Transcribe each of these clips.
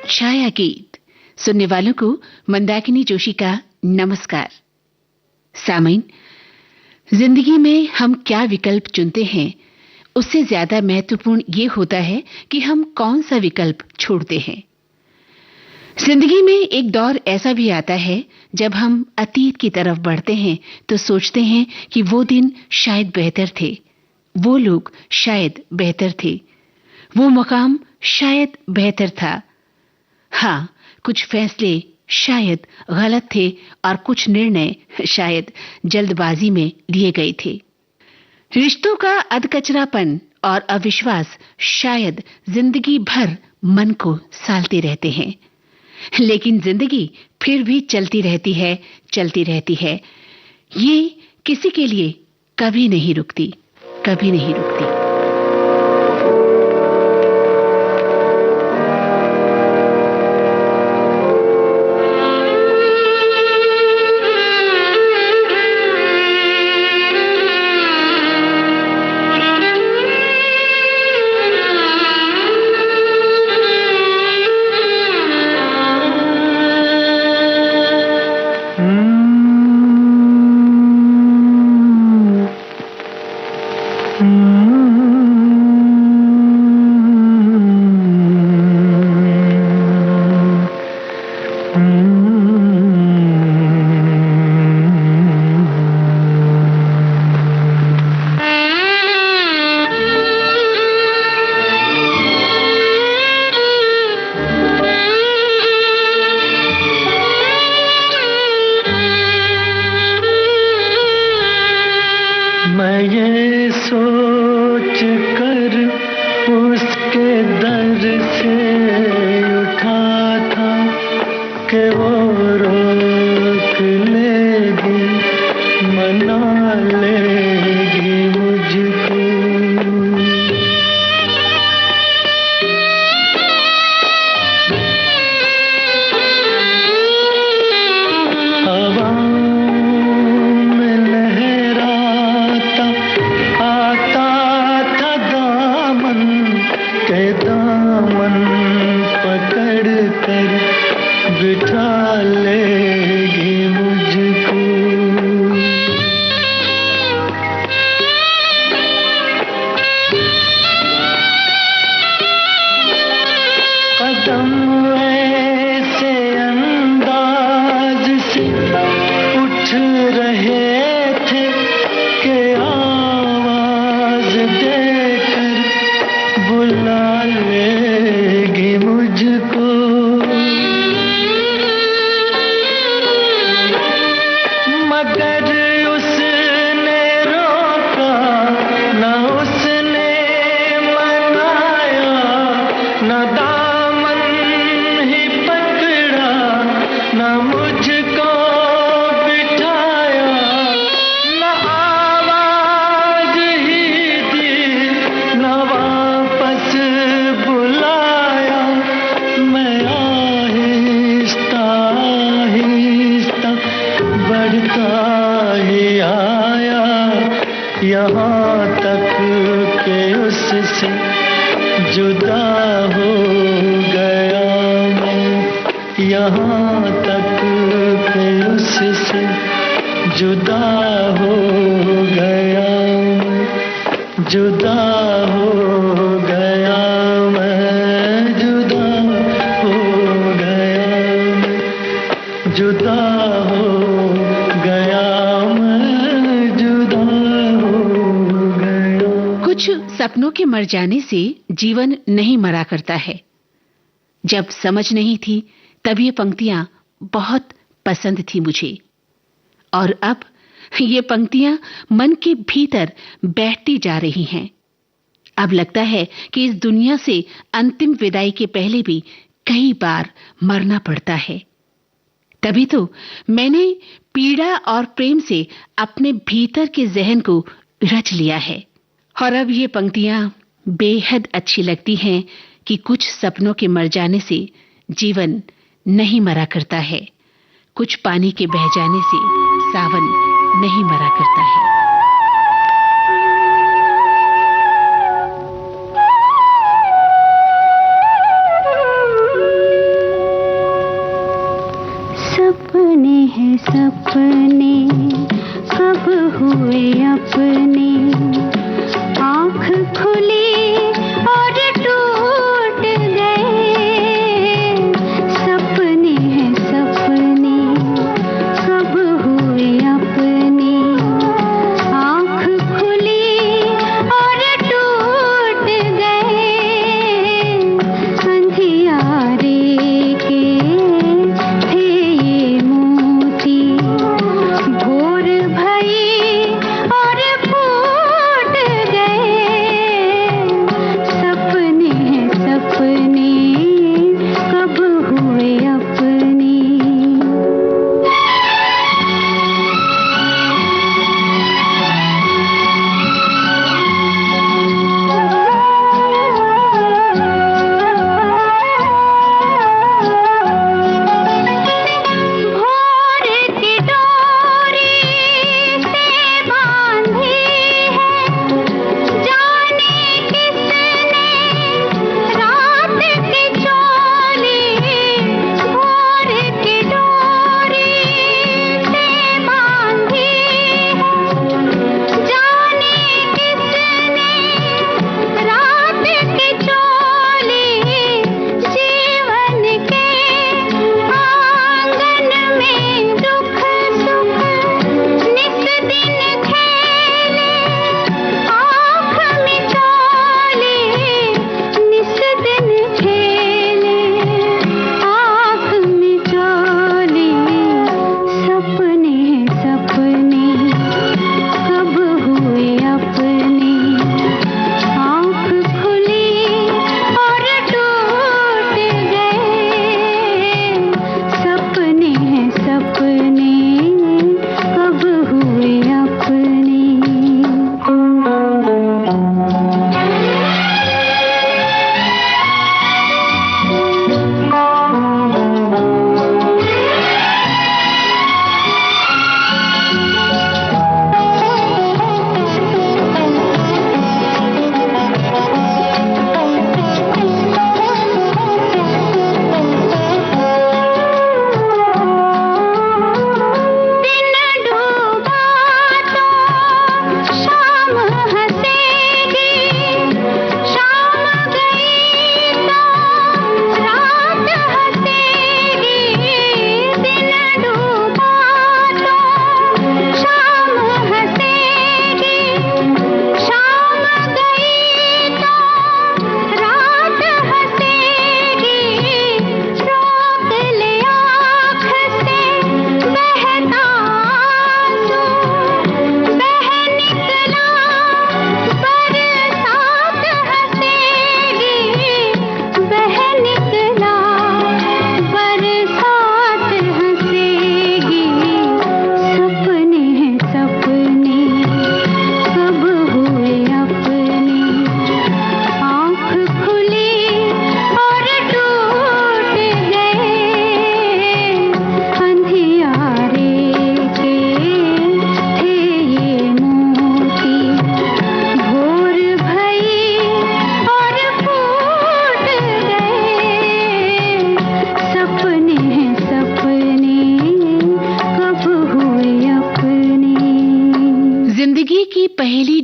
छाया गीत सुनने वालों को मंदाकिनी जोशी का नमस्कार। सामीन, जिंदगी में हम क्या विकल्प चुनते हैं, उससे ज्यादा महत्वपूर्ण ये होता है कि हम कौन सा विकल्प छोड़ते हैं। जिंदगी में एक दौर ऐसा भी आता है जब हम अतीत की तरफ बढ़ते हैं तो सोचते हैं कि वो दिन शायद बेहतर थे, वो लोग शायद बेहतर थे, वो मुकाम शायद बेहतर था। हाँ, कुछ फैसले शायद गलत थे और कुछ निर्णय शायद जल्दबाजी में लिए गए थे। रिश्तों का अधकचरापन और अविश्वास शायद जिंदगी भर मन को सालते रहते हैं, लेकिन जिंदगी फिर भी चलती रहती है। ये किसी के लिए कभी नहीं रुकती, कभी नहीं रुकती। मैं ये सोच कर उसके दर से उठा था कि वो रोक लेगी, मना लेगी मुझको। बिठा लेगी मुझको। कदम ऐसे अंदाज से उठ रहे थे कि आवाज देकर बुला लेगी मुझको। मगर उसने रोका न, उसने मनाया न, दामन ही पकड़ा न, मुझको बिठाया न, आवाज ही दी न, वापस बुलाया। मैं आहिस्ता आहिस्ता बढ़ता ही आया, यहाँ तक के उससे जुदा हो गया मैं। यहाँ तक के उससे जुदा हो गया मैं, जुदा हो गया मैं, जुदा हो गया मैं, जुदा हो गया मैं, जुदा हो गया। कुछ सपनों के मर जाने से जीवन नहीं मरा करता है। जब समझ नहीं थी तब ये पंक्तियां बहुत पसंद थी मुझे, और अब ये पंक्तियां मन के भीतर बैठती जा रही हैं। अब लगता है कि इस दुनिया से अंतिम विदाई के पहले भी कई बार मरना पड़ता है। तभी तो मैंने पीड़ा और प्रेम से अपने भीतर के जहन को रच लिया है। और अब ये पंक्तियां बेहद अच्छी लगती हैं कि कुछ सपनों के मर जाने से जीवन नहीं मरा करता है, कुछ पानी के बह जाने से सावन नहीं मरा करता है।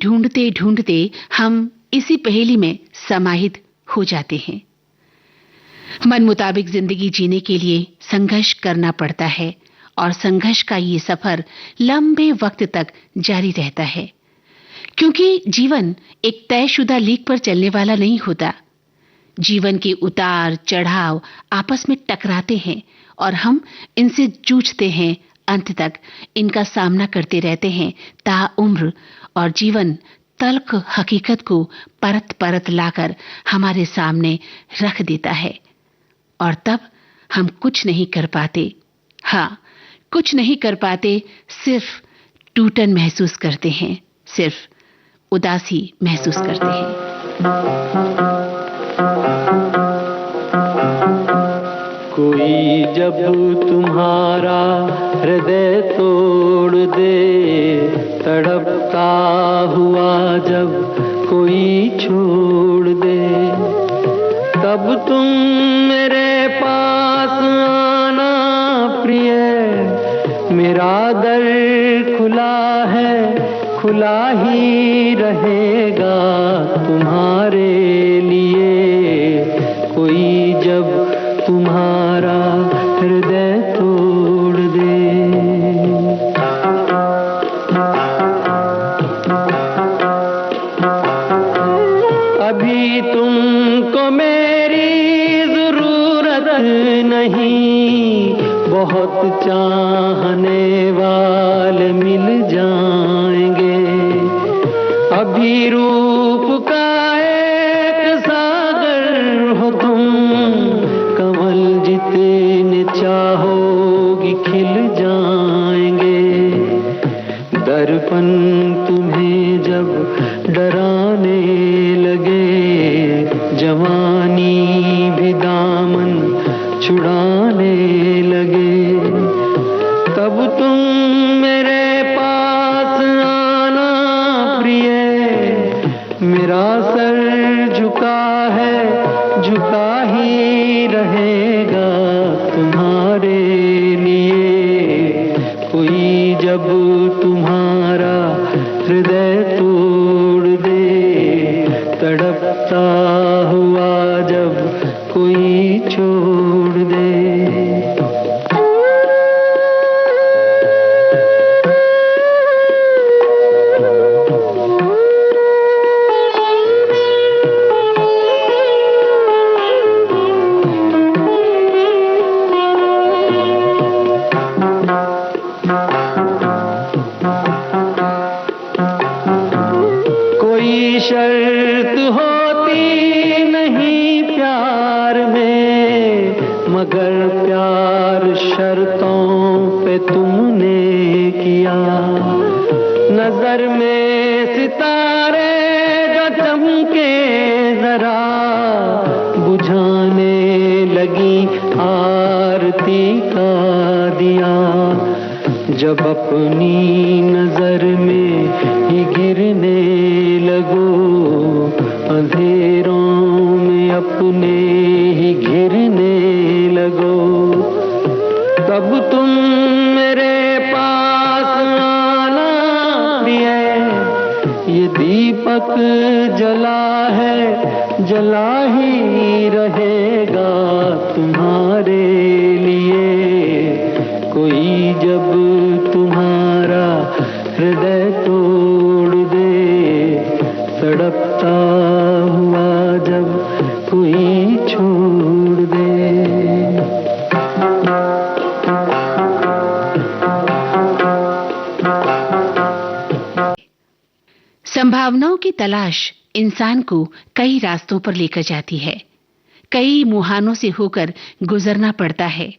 ढूंढते ढूंढते हम इसी पहेली में समाहित हो जाते हैं। मन मुताबिक जिंदगी जीने के लिए संघर्ष करना पड़ता है और संघर्ष का ये सफर लंबे वक्त तक जारी रहता है, क्योंकि जीवन एक तयशुदा लीक पर चलने वाला नहीं होता। जीवन के उतार चढ़ाव आपस में टकराते हैं और हम इनसे जूझते हैं, अंत तक इनका सामना करते रहते हैं ताउम्र, और जीवन तल्ख हकीकत को परत परत लाकर हमारे सामने रख देता है और तब हम कुछ नहीं कर पाते। हाँ, कुछ नहीं कर पाते, सिर्फ टूटन महसूस करते हैं, सिर्फ उदासी महसूस करते हैं। कोई जब तुम्हारा हृदय तोड़ दे, तड़पता हुआ जब कोई छोड़ दे, तब तुम मेरे पास आना प्रिय। मेरा दर खुला है, खुला ही रहेगा तुम्हारे लिए। कोई जब तुम्हारा हृदय तोड़ दे। अभी तुमको मेरी जरूरत नहीं, बहुत चाहने वाले मिल जाएंगे। अभी रूप का एक सागर हो तुम, कमल जितने चाहोगी खिल जाएंगे। दर्पण तुम्हें जब डराने लगे, जवानी भी दामन छुड़ाने लगे, तब तुम मेरे पास आना प्रिय। मेरा सर झुका है, झुका ही रहेगा तुम्हारे लिए। कोई जब तुम्हारा हृदय तोड़ दे, तड़पता हुआ जब कोई छोड़ दे। शर्त होती नहीं प्यार में, मगर प्यार शर्तों पे तुमने किया। नजर में सितारे जो चमके जरा, बुझाने लगी आरती का दिया। जब अपनी नजर में ही गिरने लगो, अंधेरों में अपने ही घिरने लगो, तब तुम मेरे पास आना प्रिय। ये दीपक जला है, जला ही रहेगा तुम्हारे लिए। कोई जब तुम्हारा हृदय तोड़ दे, तड़पता हुआ जब कोई छोड़ दे। संभावनाओं की तलाश इंसान को कई रास्तों पर लेकर जाती है, कई मुहानों से होकर गुजरना पड़ता है।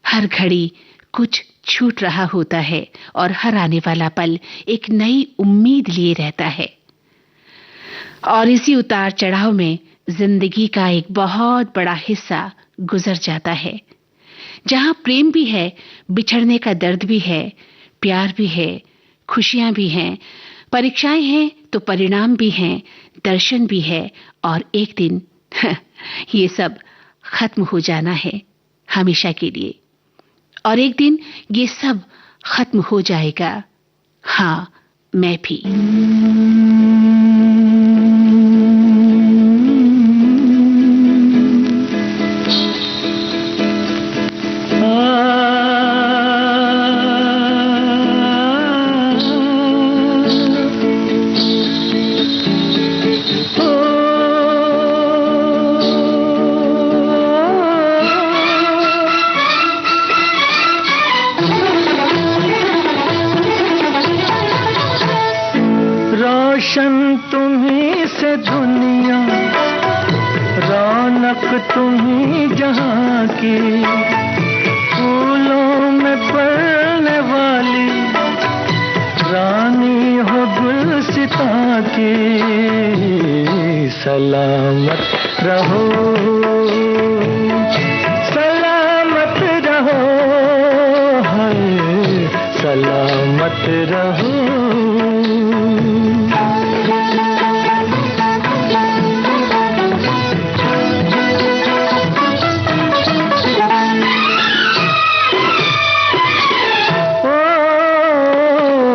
हर घड़ी कुछ छूट रहा होता है और हर आने वाला पल एक नई उम्मीद लिए रहता है। और इसी उतार चढ़ाव में जिंदगी का एक बहुत बड़ा हिस्सा गुजर जाता है, जहां प्रेम भी है, बिछड़ने का दर्द भी है, प्यार भी है, खुशियां भी हैं, परीक्षाएं हैं तो परिणाम भी हैं, दर्शन भी है, और एक दिन ये सब खत्म हो जाना है हमेशा के लिए। और एक दिन ये सब खत्म हो जाएगा। हाँ, मैं भी। रोशन तुम्हीं से दुनिया, रौनक तुम्हीं जहां की, फूलों में पलने वाली रानी हो गुलसितां की। सलामत रहो, सलामत रहो, हाय सलामत रहो।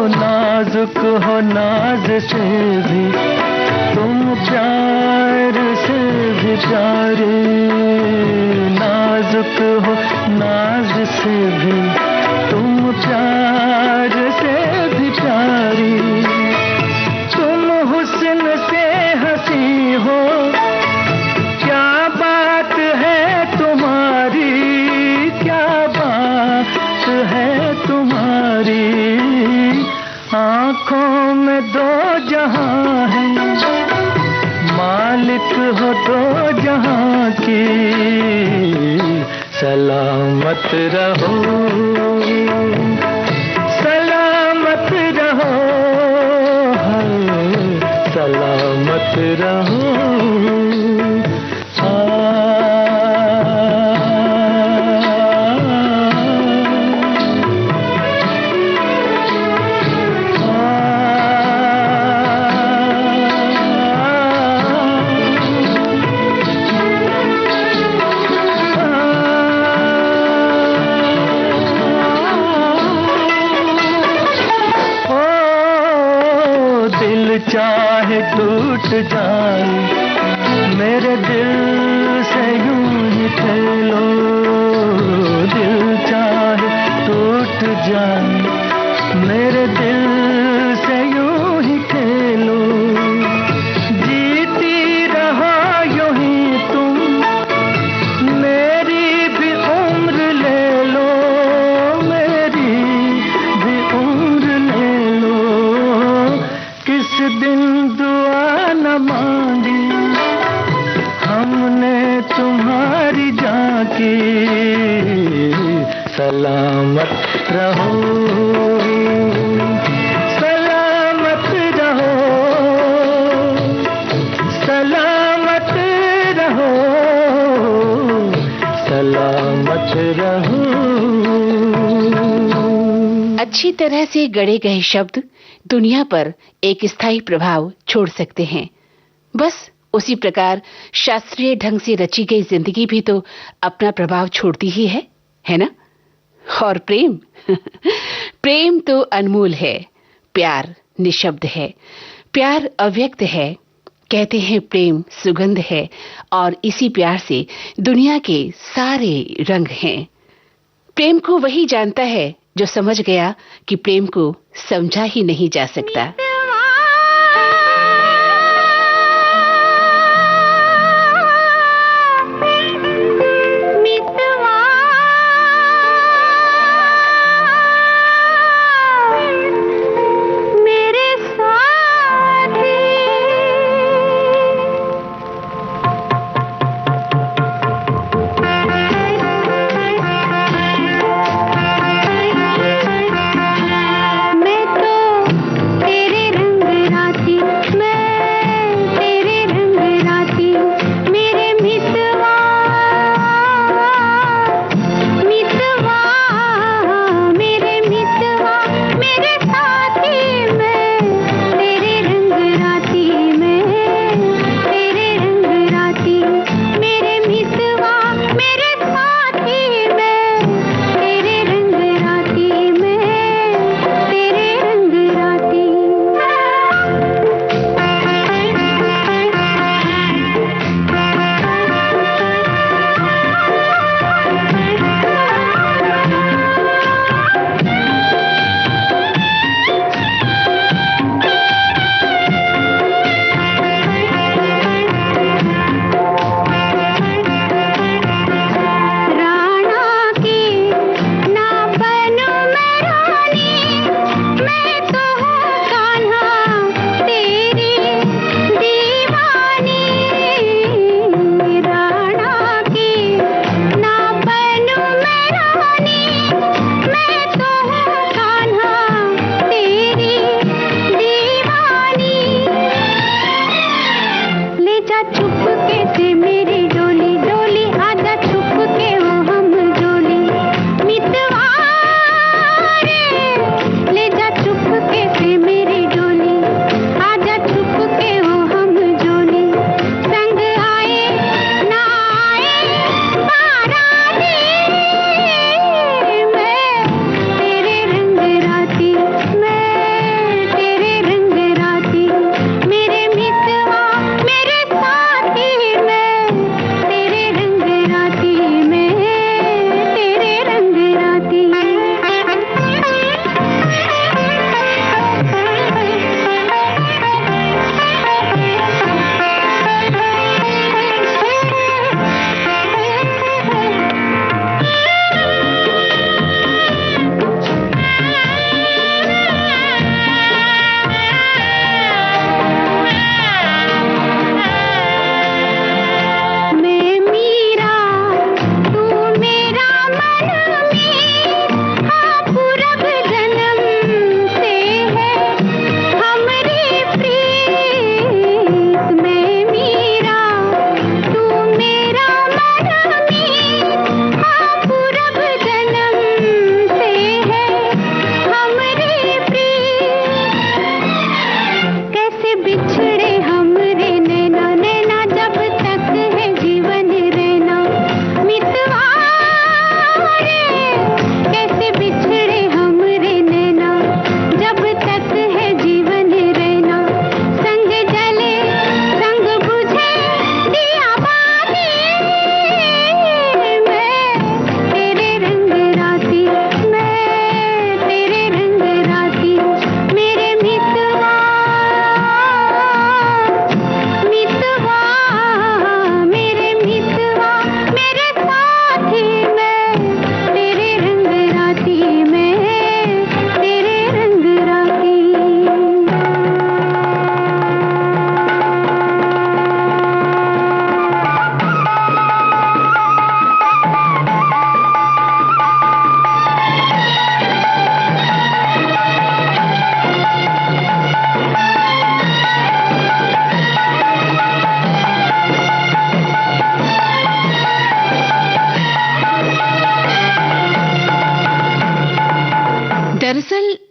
नाजुक हो नाज से भी तुम प्यार से भी प्यारे, नाजुक हो नाज से भी तुम प्यार से भी प्यारी। तुम हुस्न से हंसी हो, क्या बात है तुम्हारी, क्या बात है तुम्हारी। आँखों में दो जहां है, मालिक हो दो जहां की। सलामत रहो, सलामत रहो, सलामत रहो। चाहे टूट जाए मेरे दिल से यूं ही खेलो, दिल चाहे टूट जाए मेरे दिल से यूं ही खेलो। जीती रहो यूं ही तुम, मेरी भी उम्र ले लो, मेरी भी उम्र ले लो। किस दिन दुआ न मांगी हमने तुम्हारी जाकी। सलामत रहो, सलामत रहो, सलामत रहो, सलामत रहो। अच्छी तरह से गढ़े गए शब्द दुनिया पर एक स्थायी प्रभाव छोड़ सकते हैं। बस उसी प्रकार शास्त्रीय ढंग से रची गई जिंदगी भी तो अपना प्रभाव छोड़ती ही है ना? और प्रेम प्रेम तो अनमोल है, प्यार निशब्द है, प्यार अव्यक्त है। कहते हैं प्रेम सुगंध है, और इसी प्यार से दुनिया के सारे रंग हैं। प्रेम को वही जानता है जो समझ गया कि प्रेम को समझा ही नहीं जा सकता। तेरे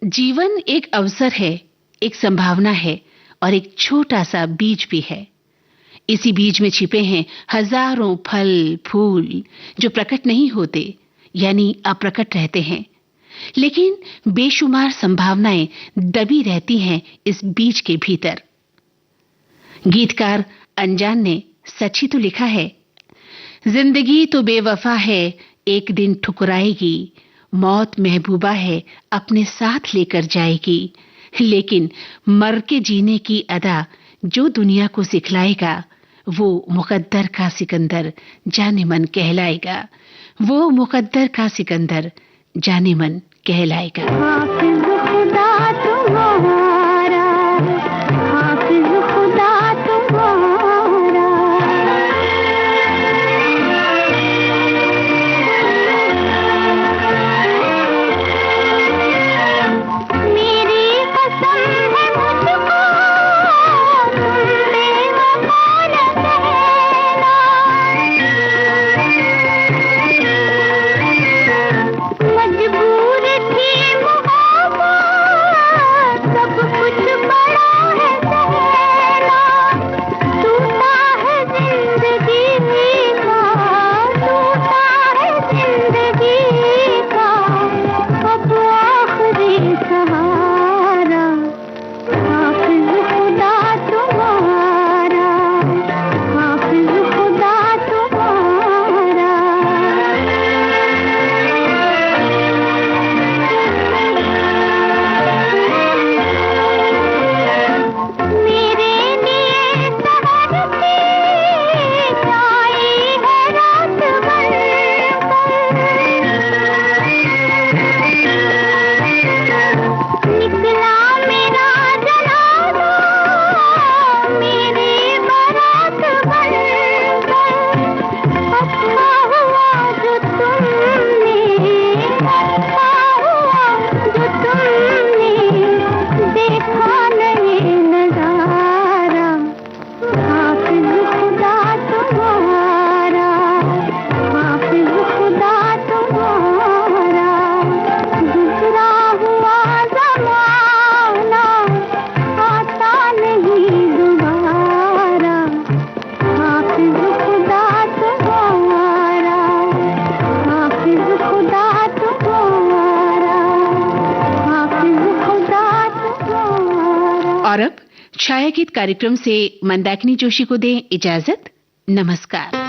जीवन एक अवसर है, एक संभावना है और एक छोटा सा बीज भी है। इसी बीज में छिपे हैं हजारों फल फूल जो प्रकट नहीं होते, यानी अप्रकट रहते हैं, लेकिन बेशुमार संभावनाएं दबी रहती हैं इस बीज के भीतर। गीतकार अनजान ने सच ही तो लिखा है, जिंदगी तो बेवफा है, एक दिन ठुकराएगी, मौत महबूबा है, अपने साथ लेकर जाएगी, लेकिन मर के जीने की अदा जो दुनिया को सिखलाएगा, वो मुकद्दर का सिकंदर जाने मन कहलाएगा, वो मुकद्दर का सिकंदर जाने मन कहलाएगा। हाफिज खुदा तुम्हारा, हाफिज खुदा तुम्हारा, मेरी कसम है मुझको तुमने वफा न कहना, मजबूर थी मोहब्बत, सब कुछ बड़ा है सहना, टूटा है जिंदगी का, टूटा है जिंदगी का, अब आखिरी सहारा, हाफिज खुदा तुम्हारा, हाफिज खुदा तुम्हारा। मेरे लिए सहर से छाई है रात बनकर, निकला मेरा जनाजा मेरे बारात बनकर, अच्छा हुआ जो तुमने, अच्छा हुआ जो तुमने देखा नहीं नजारा, हाफिज खुदा तुम्हारा, हाफिज खुदा तुम्हारा, गुजरा हुआ ज़माना आता नहीं दोबारा, हाफिज खुदा तुम्हारा, हाफिज खुदा तुम्हारा, हाफिज खुदा तुम्हारा। और अब छाया गीत कार्यक्रम से मंदाकिनी जोशी को दें इजाजत। नमस्कार।